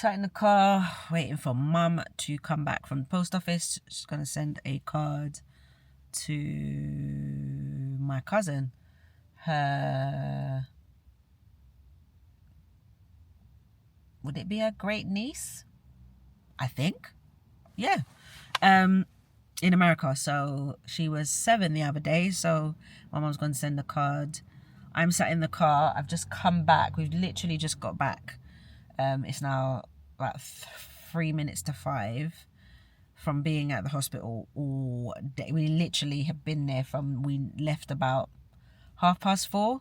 sat in the car waiting for mum to come back from the post office. She's going to send a card to my cousin. Her... Would it be a great niece? I think. Yeah. In America. So she was 7 the other day. So my mum's going to send the card. I'm sat in the car. I've just come back. We've literally just got back. It's now about 3 minutes to 5 from being at the hospital all day. We literally have been there we left about 4:30.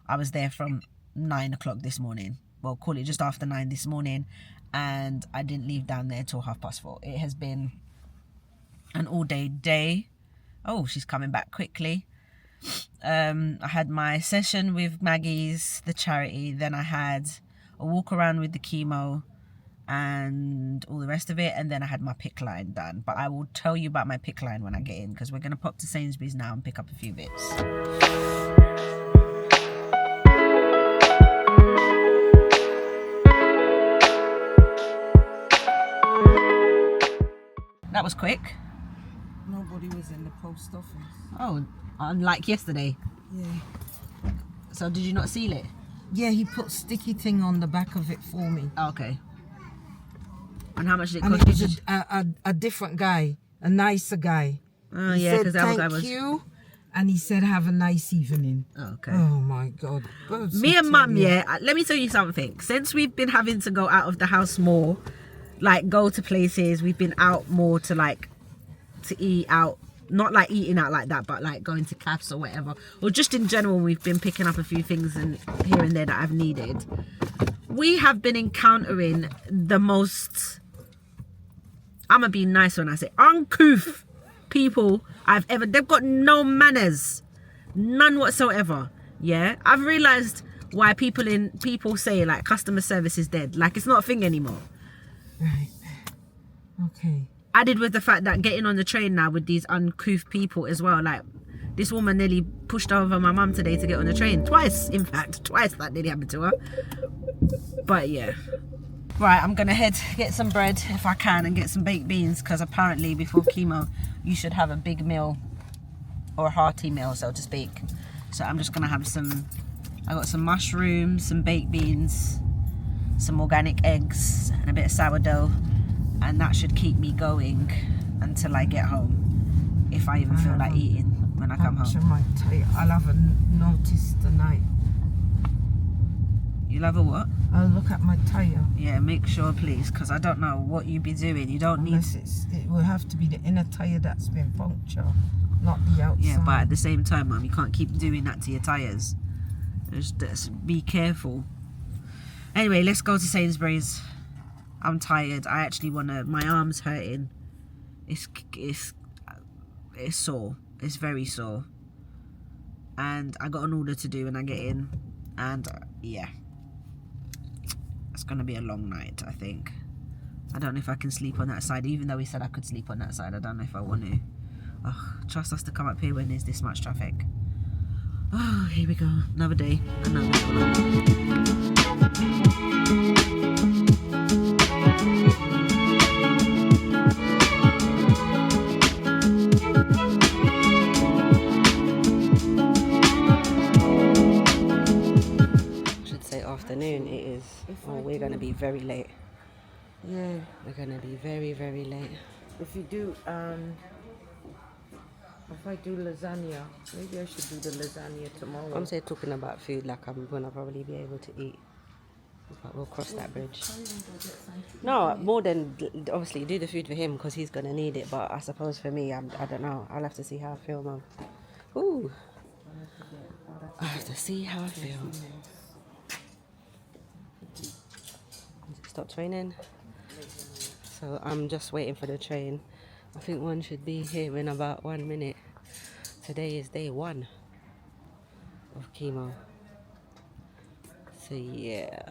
I was there from 9 o'clock this morning. Well, call it just after 9 this morning. And I didn't leave down there till 4:30. It has been an all-day day. Oh, she's coming back quickly. I had my session with Maggie's, the charity. Then I had a walk around with the chemo and all the rest of it. And then I had my pick line done. But I will tell you about my pick line when I get in, because we're going to pop to Sainsbury's now and pick up a few bits. That was quick. Nobody was in the post office. Oh, unlike yesterday. Yeah. So did you not seal it? Yeah, he put sticky thing on the back of it for me. Oh, okay. And how much did it And cost? it was a different guy, a nicer guy. Oh, he yeah, because the other guy was... thank you, and he said, have a nice evening. Oh, okay. Oh, my God. Me and Mum, yeah, let me tell you something. Since we've been having to go out of the house more, like go to places, we've been out more to like, to eat out. Not like eating out like that, but like going to cafes or whatever. Or just in general, we've been picking up a few things and here and there that I've needed. We have been encountering the most... I'm going to be nice when I say uncouth people I've ever... They've got no manners. None whatsoever. Yeah? I've realised why people say like customer service is dead. Like it's not a thing anymore. Right. Okay. Added with the fact that getting on the train now with these uncouth people as well. Like this woman nearly pushed over my mum today to get on the train. Twice, in fact. Twice that nearly happened to her. But yeah. Right, I'm going to head get some bread if I can and get some baked beans, because apparently before chemo you should have a big meal or a hearty meal, so to speak. So I'm just going to have I got some mushrooms, some baked beans, some organic eggs and a bit of sourdough, and that should keep me going until I get home, if I even feel like eating when I come home. I'll have a notice tonight. You'll have a what? I'll look at my tyre. Yeah, make sure please, because I don't know what you be doing. You don't Unless need... it will have to be the inner tyre that's been punctured, not the outside. Yeah, but at the same time, Mum, you can't keep doing that to your tyres. Just be careful. Anyway, let's go to Sainsbury's. I'm tired. I actually want to... My arm's hurting. It's sore. It's very sore. And I got an order to do when I get in. And yeah. It's going to be a long night, I think. I don't know if I can sleep on that side. Even though he said I could sleep on that side, I don't know if I want to. Oh, trust us to come up here when there's this much traffic. Oh, here we go. Another day. Another day. Afternoon it is. Oh, we're going to be very late. Yeah. We're going to be very, very late. If you do, if I do lasagna, maybe I should do the lasagna tomorrow. I'm saying talking about food like I'm going to probably be able to eat. But we'll cross that bridge. No, more than obviously do the food for him because he's going to need it. But I suppose for me, I don't know. I'll have to see how I feel, Mum. Ooh. I have to see how I feel. Stop training. So I'm just waiting for the train. I think one should be here in about 1 minute. Today is day 1 of chemo. So yeah.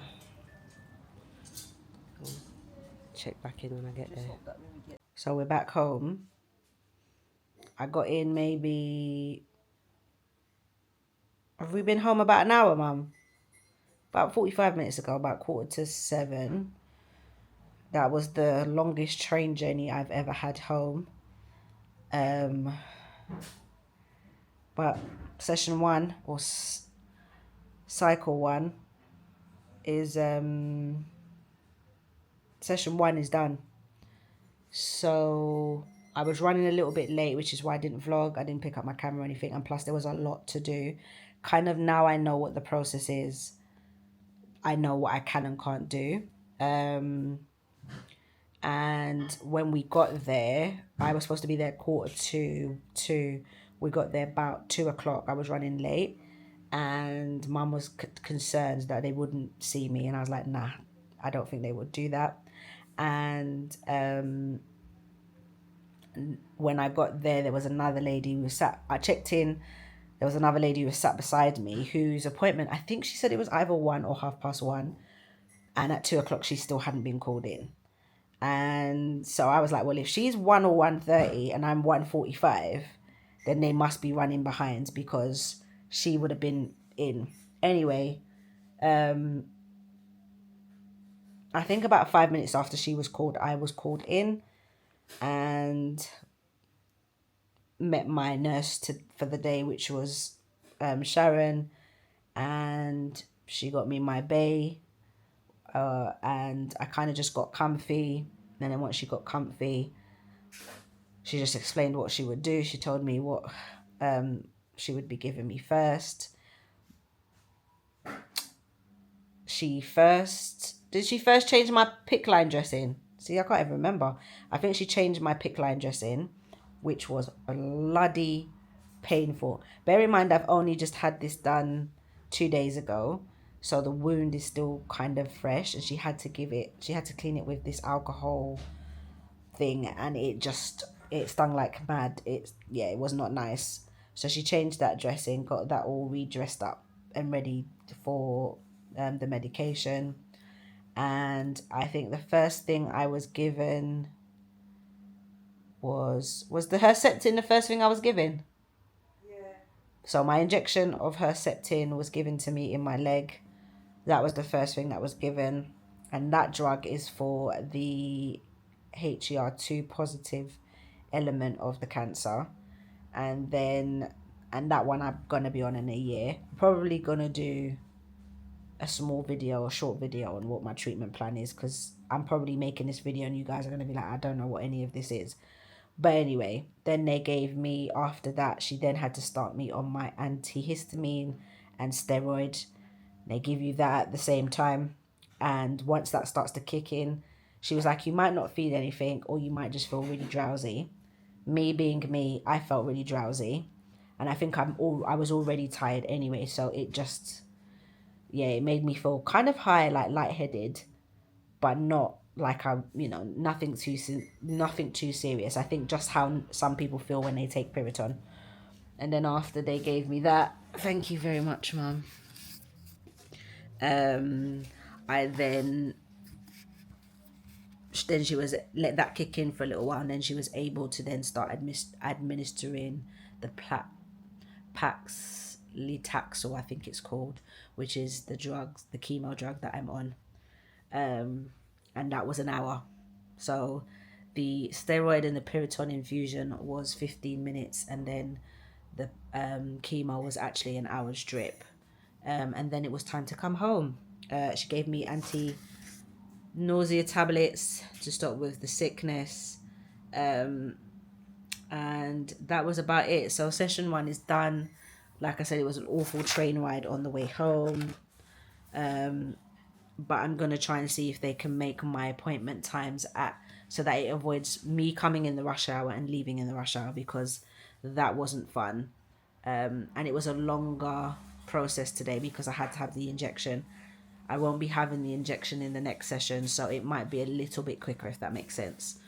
I'll check back in when I get there. So we're back home. I got in maybe... Have we been home about an hour, Mum? About 45 minutes ago, about 6:45. That was the longest train journey I've ever had home. Um, but session one or cycle one is session one is done. So I was running a little bit late, which is why I didn't vlog. I didn't pick up my camera or anything, and plus there was a lot to do. Kind of now I know what the process is. I know what I can and can't do. And when we got there, I was supposed to be there quarter to two. We got there about 2 o'clock. I was running late, and Mum was concerned that they wouldn't see me, and I was like, nah, I don't think they would do that. And when I got there, there was another lady who sat. I checked in. There was another lady who sat beside me, whose appointment, I think she said it was either 1 or 1:30, and at 2 o'clock she still hadn't been called in. And so I was like, well, if she's 1 or 1:30 and I'm 1:45, then they must be running behind because she would have been in. Anyway, I think about 5 minutes after she was called, I was called in and met my nurse for the day, which was Sharon, and she got me my bay, and I kind of just got comfy. And then once she got comfy, she just explained what she would do. She told me what she would be giving me first. Did she first change my PICC line dressing? See, I can't even remember. I think she changed my PICC line dressing, which was bloody painful. Bear in mind, I've only just had this done 2 days ago, so the wound is still kind of fresh, and she had to clean it with this alcohol thing, and it stung like mad. It was not nice. So she changed that dressing, got that all redressed up and ready for the medication. And I think the first thing I was given was the Herceptin the first thing I was given. Yeah. So my injection of Herceptin was given to me in my leg. That was the first thing that was given, and that drug is for the HER2 positive element of the cancer. And that one I'm gonna be on in a year. Probably gonna do a short video on what my treatment plan is, because I'm probably making this video and you guys are gonna be like, I don't know what any of this is. But anyway, then they gave me, after that, she then had to start me on my antihistamine and steroid. They give you that at the same time. And once that starts to kick in, she was like, you might not feel anything, or you might just feel really drowsy. Me being me, I felt really drowsy. And I think I was already tired anyway. So it just, it made me feel kind of high, like lightheaded, but not like nothing too serious. I think just how some people feel when they take Piriton. And then after they gave me that, thank you very much, Mum. I then she was let that kick in for a little while, and then she was able to then start administering the Paxlitaxel, I think it's called, which is the chemo drug that I'm on. And that was an hour. So the steroid and the Piriton infusion was 15 minutes, and then the chemo was actually an hour's drip. And then it was time to come home. She gave me anti-nausea tablets to stop with the sickness. And that was about it. So session one is done. Like I said, it was an awful train ride on the way home. But I'm going to try and see if they can make my appointment times so that it avoids me coming in the rush hour and leaving in the rush hour, because that wasn't fun. And it was a longer process today because I had to have the injection. I won't be having the injection in the next session, so it might be a little bit quicker, if that makes sense.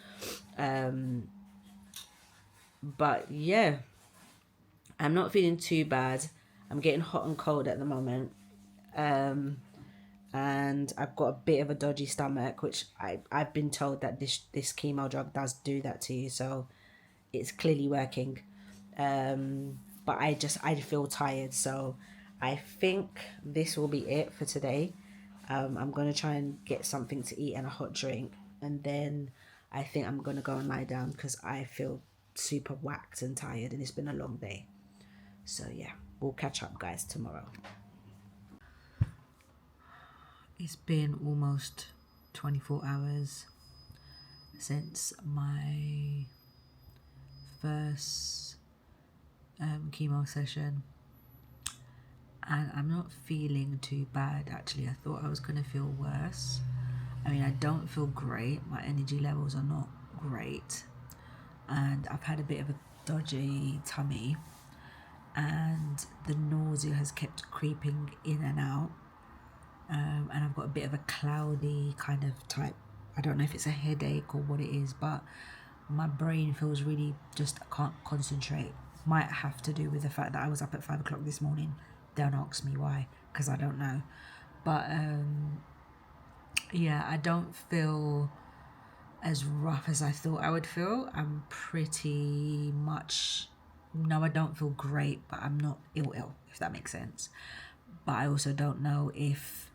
But yeah, I'm not feeling too bad. I'm getting hot and cold at the moment. And I've got a bit of a dodgy stomach, which I've been told that this chemo drug does do that to you, so it's clearly working. But I feel tired, so I think this will be it for today. I'm going to try and get something to eat and a hot drink, and then I think I'm gonna go and lie down because I feel super whacked and tired, and it's been a long day. So yeah, we'll catch up, guys, tomorrow. It's been almost 24 hours since my first chemo session, and I'm not feeling too bad actually. I thought I was gonna feel worse. I mean, I don't feel great. My energy levels are not great, and I've had a bit of a dodgy tummy, and the nausea has kept creeping in and out. And I've got a bit of a cloudy kind of type. I don't know if it's a headache or what it is, but my brain feels really just, I can't concentrate. Might have to do with the fact that I was up at 5 o'clock this morning. Don't ask me why, because I don't know. But yeah, I don't feel as rough as I thought I would feel. I'm pretty much, no, I don't feel great, but I'm not ill, if that makes sense. But I also don't know if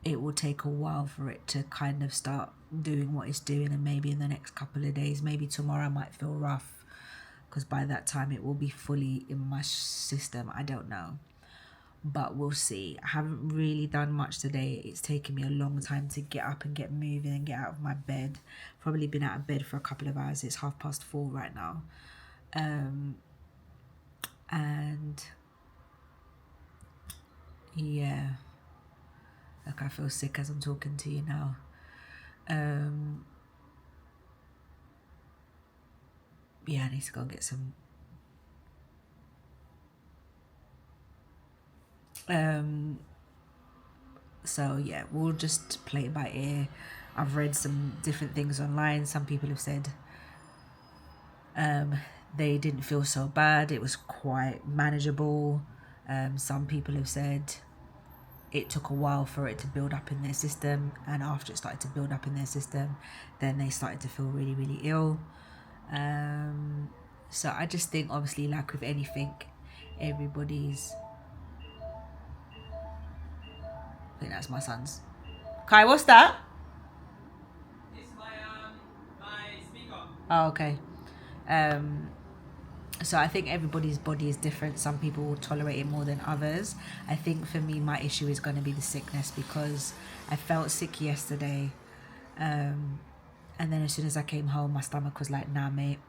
it will take a while for it to kind of start doing what it's doing, and maybe in the next couple of days, maybe tomorrow I might feel rough, because by that time it will be fully in my system. I don't know, but we'll see. I haven't really done much today. It's taken me a long time to get up and get moving and get out of my bed. Probably been out of bed for a couple of hours. It's 4:30 right now. And yeah, like I feel sick as I'm talking to you now. Yeah, I need to go and get some so yeah, we'll just play it by ear. I've read some different things online. Some people have said they didn't feel so bad, it was quite manageable. Some people have said it took a while for it to build up in their system, and after it started to build up in their system, then they started to feel really, really ill. So I just think, obviously, like with anything, everybody's, I think that's my son's. Kai, what's that? It's my speaker. Oh, okay. So I think everybody's body is different. Some people will tolerate it more than others. I think for me, my issue is going to be the sickness, because I felt sick yesterday. And then as soon as I came home, my stomach was like, nah, mate.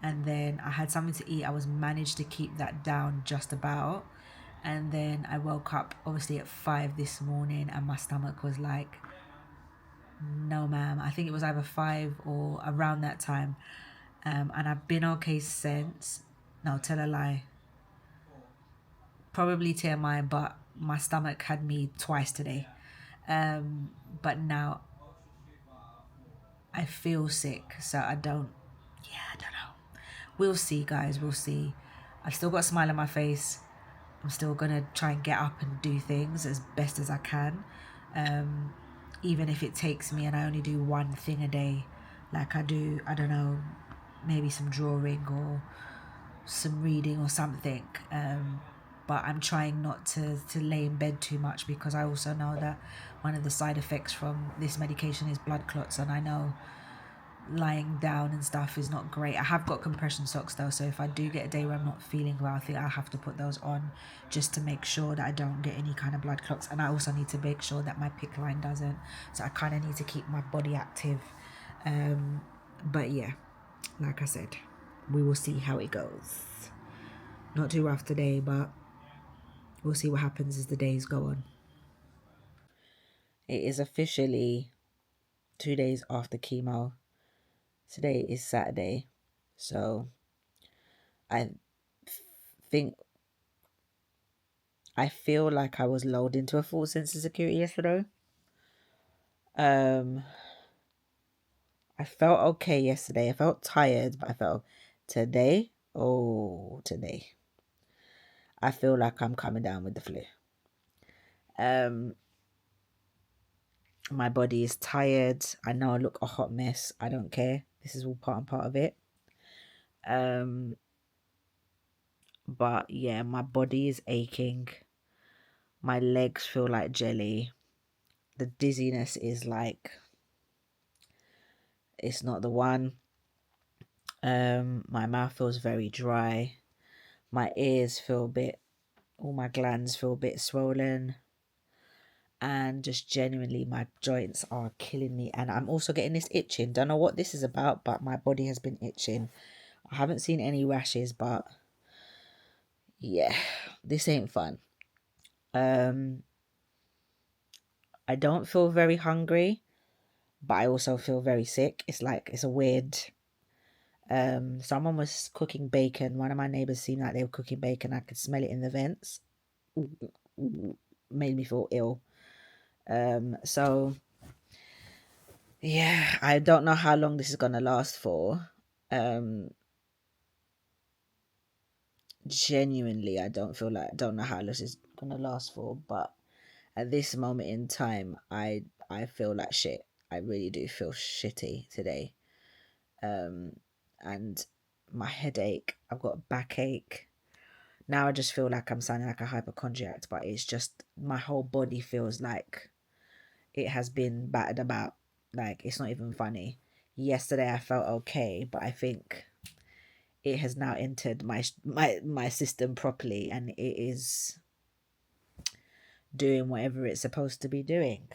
And then I had something to eat. I was managed to keep that down just about. And then I woke up obviously at 5 this morning, and my stomach was like, no, ma'am. I think it was either 5 or around that time. And I've been okay since. No, tell a lie. Probably TMI, but my stomach had me twice today. But now I feel sick, so I don't know. We'll see, guys. We'll see. I've still got a smile on my face. I'm still gonna try and get up and do things as best as I can. Even if it takes me and I only do one thing a day, like I do, I don't know, maybe some drawing or some reading or something. But I'm trying not to lay in bed too much, because I also know that one of the side effects from this medication is blood clots, and I know lying down and stuff is not great. I have got compression socks though, so if I do get a day where I'm not feeling well, I think I'll have to put those on just to make sure that I don't get any kind of blood clots. And I also need to make sure that my PICC line doesn't, so I kind of need to keep my body active. But yeah, like I said, we will see how it goes. Not too rough today, but we'll see what happens as the days go on. It is officially 2 days after chemo. Today is Saturday, so I think I feel like I was lulled into a false sense of security yesterday. I felt okay yesterday. I felt tired, but I felt today, today, I feel like I'm coming down with the flu. My body is tired. I know I look a hot mess. I don't care. This is all part and part of it. But yeah, my body is aching. My legs feel like jelly. The dizziness is like it's not the one. My mouth feels very dry. My ears feel a bit, all my glands feel a bit swollen. And just genuinely my joints are killing me. And I'm also getting this itching. Don't know what this is about, but my body has been itching. I haven't seen any rashes, but yeah, this ain't fun. I don't feel very hungry, but I also feel very sick. It's like, it's a weird, someone was cooking bacon. One of my neighbors seemed like they were cooking bacon. I could smell it in the vents. Made me feel ill. So yeah, I don't know how long this is gonna last for. Genuinely, I don't know how long this is gonna last for, but at this moment in time, I feel like shit. I really do feel shitty today. And my headache, I've got a backache. Now I just feel like I'm sounding like a hypochondriac, but it's just my whole body feels like it has been battered about. Like, it's not even funny. Yesterday I felt okay, but I think it has now entered my system properly, and it is doing whatever it's supposed to be doing.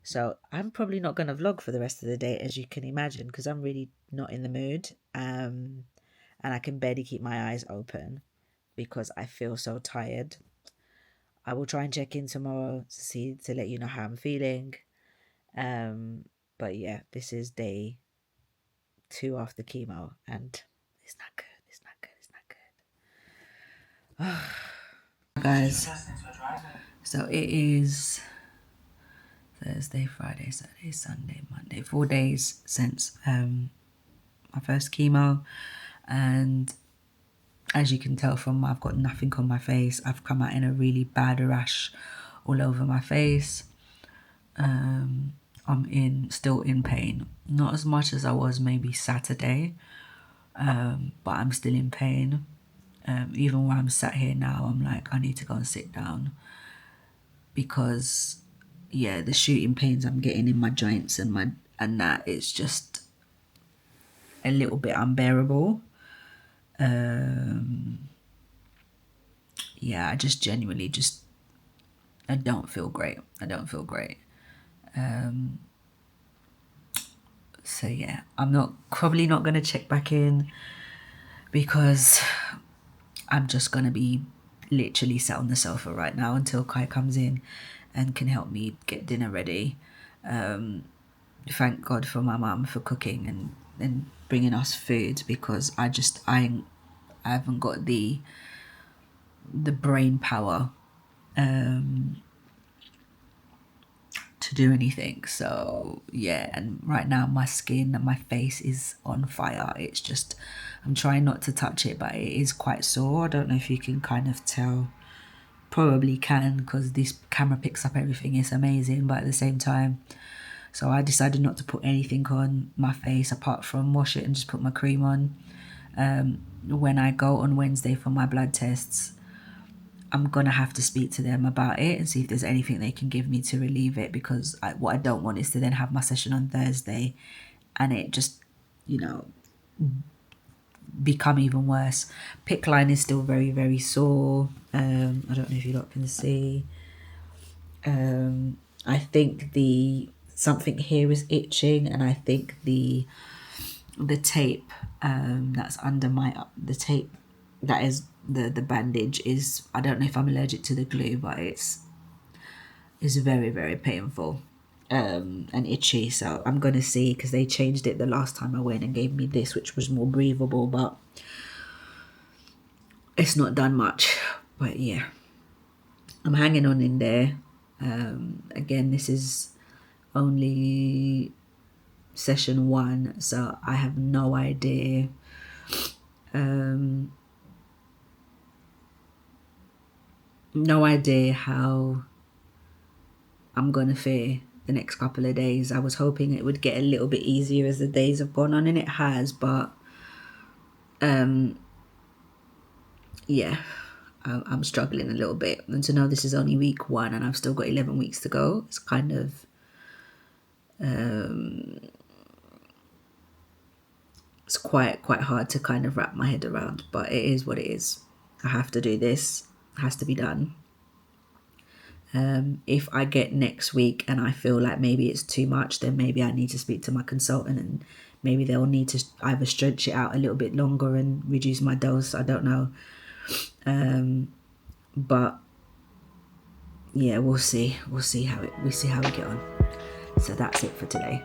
So I'm probably not going to vlog for the rest of the day, as you can imagine, because I'm really not in the mood. And I can barely keep my eyes open because I feel so tired. I will try and check in tomorrow to let you know how I'm feeling. But yeah, this is day 2 after chemo, and it's not good. It's not good. It's not good. Guys, so it is Thursday, Friday, Saturday, Sunday, Monday. 4 days since my first chemo, and as you can tell from, I've got nothing on my face. I've come out in a really bad rash all over my face. I'm still in pain, not as much as I was maybe Saturday, but I'm still in pain. Even while I'm sat here now, I'm like, I need to go and sit down, because yeah, the shooting pains I'm getting in my joints and that, it's just a little bit unbearable. Yeah, I just genuinely I don't feel great. So yeah, I'm probably not gonna check back in, because I'm just gonna be literally sat on the sofa right now until Kai comes in and can help me get dinner ready. Thank God for my mum for cooking and bringing us food, because I haven't got the brain power to do anything. So yeah, and right now my skin and my face is on fire. It's just, I'm trying not to touch it, but it is quite sore. I don't know if you can kind of tell. Probably can, because this camera picks up everything. It's amazing, but at the same time, so I decided not to put anything on my face apart from wash it and just put my cream on. When I go on Wednesday for my blood tests, I'm gonna have to speak to them about it and see if there's anything they can give me to relieve it, because what I don't want is to then have my session on Thursday and it just, become even worse. PIC line is still very, very sore. I don't know if you lot can see. I think something here is itching, and I think the tape that's under the tape that is the bandage is, I don't know if I'm allergic to the glue, but it's very, very painful and itchy. So I'm gonna see, because they changed it the last time I went and gave me this, which was more breathable, but it's not done much. But yeah, I'm hanging on in there. Again, this is only session 1, so I have no idea how I'm gonna fare the next couple of days. I was hoping it would get a little bit easier as the days have gone on, and it has, but yeah, I'm struggling a little bit. And to know this is only week 1 and I've still got 11 weeks to go, it's kind of it's quite hard to kind of wrap my head around, but it is what it is. I have to do this. It has to be done. If I get next week and I feel like maybe it's too much, then maybe I need to speak to my consultant, and maybe they'll need to either stretch it out a little bit longer and reduce my dose. I don't know. But yeah, we'll see. We'll see how we get on. So that's it for today.